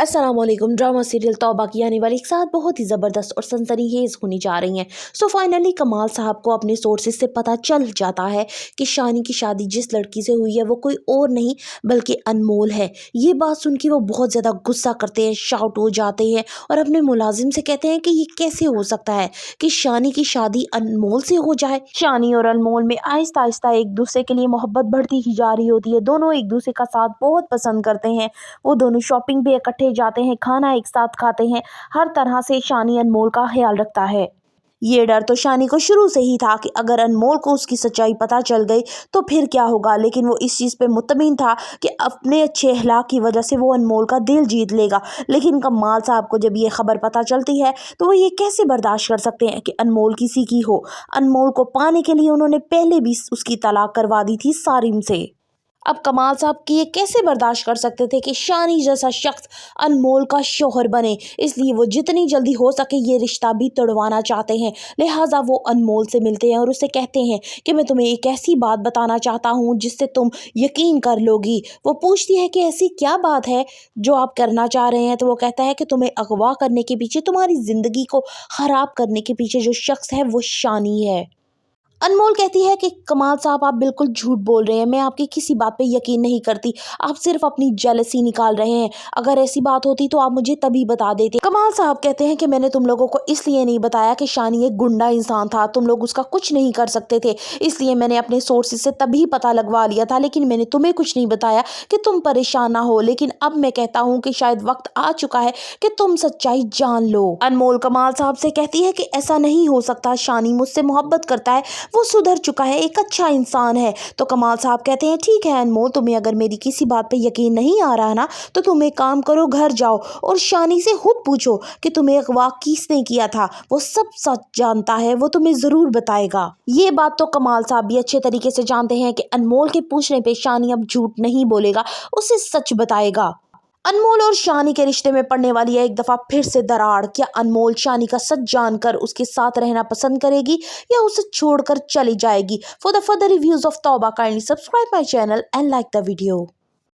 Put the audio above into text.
अस्सलामुअलैकुम। Drama serial तौबा की आने वाली एक साथ बहुत ही ज़बरदस्त और सनसनीखेज़ होने जा रही हैं। सो फाइनली कमाल साहब को अपने सोर्सेज से पता चल जाता है कि शानी की शादी जिस लड़की से हुई है वो कोई और नहीं बल्कि अनमोल है। ये बात सुन के वो बहुत ज़्यादा गुस्सा करते हैं, शाउट हो जाते हैं और अपने मुलाजिम से कहते हैं कि ये कैसे हो सकता है कि शानी की शादी अनमोल से हो जाए। शानी और अनमोल में आहिस्ता आहिस्ता एक दूसरे के लिए मोहब्बत बढ़ती ही जा रही होती है। दोनों एक दूसरे का साथ बहुत पसंद करते हैं। वो दोनों शॉपिंग भी इकट्ठे जाते हैं, खाना एक साथ खाते हैं। हर तरह से शानी अनमोल का ख्याल रखता है। ये डर तो शानी को शुरू से ही था कि अगर अनमोल को उसकी सच्चाई पता चल गई तो फिर क्या होगा, लेकिन वो इस चीज़ पे मुतमिन था कि अपने अच्छे अखलाक की वजह से वो अनमोल का दिल जीत लेगा। लेकिन कमाल साहब को जब ये खबर पता चलती है तो वो ये कैसे बर्दाश्त कर सकते हैं कि अनमोल किसी की हो। अनमोल को पाने के लिए उन्होंने पहले भी उसकी तलाक करवा दी थी सारिम से। अब कमाल साहब की ये कैसे बर्दाश्त कर सकते थे कि शानी जैसा शख्स अनमोल का शौहर बने, इसलिए वो जितनी जल्दी हो सके ये रिश्ता भी तोड़वाना चाहते हैं। लिहाजा वो अनमोल से मिलते हैं और उसे कहते हैं कि मैं तुम्हें एक ऐसी बात बताना चाहता हूँ जिससे तुम यकीन कर लोगी। वो पूछती है कि ऐसी क्या बात है जो आप करना चाह रहे हैं, तो वो कहता है कि तुम्हें अगवा करने के पीछे, तुम्हारी ज़िंदगी को ख़राब करने के पीछे जो शख्स है वो शानी है। अनमोल कहती है कि कमाल साहब आप बिल्कुल झूठ बोल रहे हैं, मैं आपकी किसी बात पे यकीन नहीं करती, आप सिर्फ अपनी जेलसी निकाल रहे हैं। अगर ऐसी बात होती तो आप मुझे तभी बता देते। कमाल साहब कहते हैं कि मैंने तुम लोगों को इसलिए नहीं बताया कि शानी एक गुंडा इंसान था, तुम लोग उसका कुछ नहीं कर सकते थे, इसलिए मैंने अपने सोर्सेज से तभी पता लगवा लिया था, लेकिन मैंने तुम्हें कुछ नहीं बताया कि तुम परेशान ना हो। लेकिन अब मैं कहता हूँ कि शायद वक्त आ चुका है कि तुम सच्चाई जान लो। अनमोल कमाल साहब से कहती है कि ऐसा नहीं हो सकता, शानी मुझसे मोहब्बत करता है, वो सुधर चुका है, एक अच्छा इंसान है। तो कमाल साहब कहते हैं ठीक है अनमोल, तुम्हें अगर मेरी किसी बात पे यकीन नहीं आ रहा ना तो तुम एक काम करो, घर जाओ और शानी से खुद पूछो कि तुम्हें अगवा किसने किया था। वो सब सच जानता है, वो तुम्हें जरूर बताएगा। ये बात तो कमाल साहब भी अच्छे तरीके से जानते हैं कि अनमोल के पूछने पे शानी अब झूठ नहीं बोलेगा, उसे सच बताएगा। अनमोल और शानी के रिश्ते में पड़ने वाली है एक दफा फिर से दरार। क्या अनमोल शानी का सच जानकर उसके साथ रहना पसंद करेगी या उसे छोड़कर चली जाएगी? For the further reviews of Tauba kindly subscribe my channel and like the video.